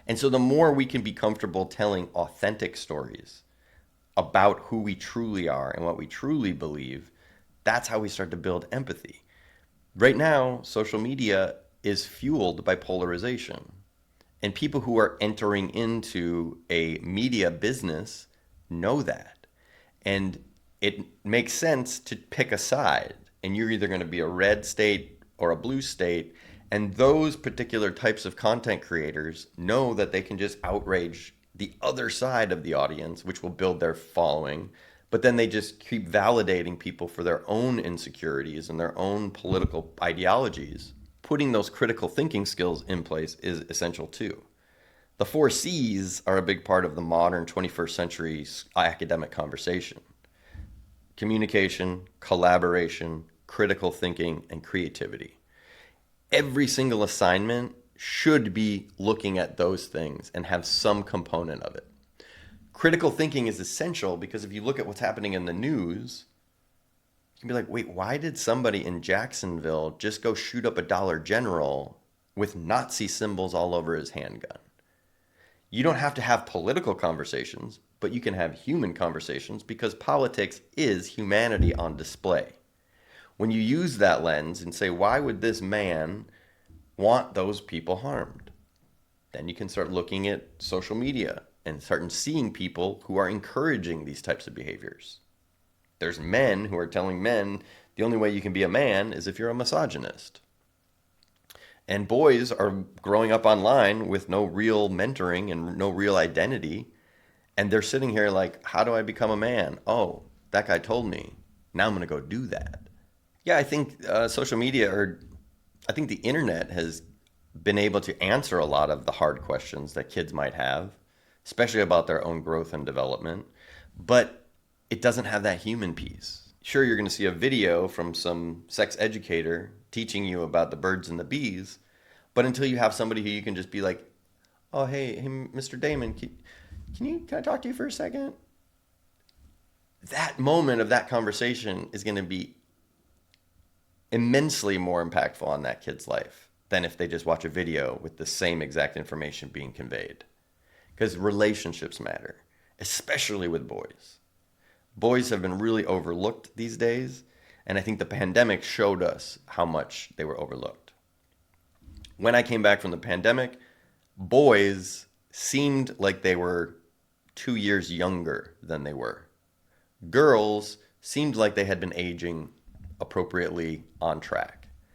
And so the more we can be comfortable telling authentic stories about who we truly are and what we truly believe, that's how we start to build empathy. Right now, social media is fueled by polarization. And people who are entering into a media business know that. And it makes sense to pick a side. And you're either going to be a red state or a blue state. And those particular types of content creators know that they can just outrage the other side of the audience, which will build their following. But then they just keep validating people for their own insecurities and their own political ideologies. Putting those critical thinking skills in place is essential too. The four C's are a big part of the modern 21st century academic conversation: communication, collaboration, critical thinking, and creativity. Every single assignment should be looking at those things and have some component of it. Critical thinking is essential because if you look at what's happening in the news, you can be like, wait, why did somebody in Jacksonville just go shoot up a Dollar General with Nazi symbols all over his handgun? You don't have to have political conversations, but you can have human conversations because politics is humanity on display. When you use that lens and say, why would this man want those people harmed? Then you can start looking at social media and start seeing people who are encouraging these types of behaviors. There's men who are telling men the only way you can be a man is if you're a misogynist. And boys are growing up online with no real mentoring and no real identity. And they're sitting here like, how do I become a man? Oh, that guy told me. Now I'm going to go do that. Yeah, I think social media, or I think the internet has been able to answer a lot of the hard questions that kids might have, especially about their own growth and development. But it doesn't have that human piece. Sure, you're going to see a video from some sex educator teaching you about the birds and the bees, but until you have somebody who you can just be like, oh, hey, Mr. Damon, can I talk to you for a second? That moment of that conversation is going to be immensely more impactful on that kid's life than if they just watch a video with the same exact information being conveyed. Because relationships matter, especially with boys. Boys have been really overlooked these days, and I think the pandemic showed us how much they were overlooked. When I came back from the pandemic, boys seemed like they were 2 years younger than they were. Girls seemed like they had been aging appropriately on track.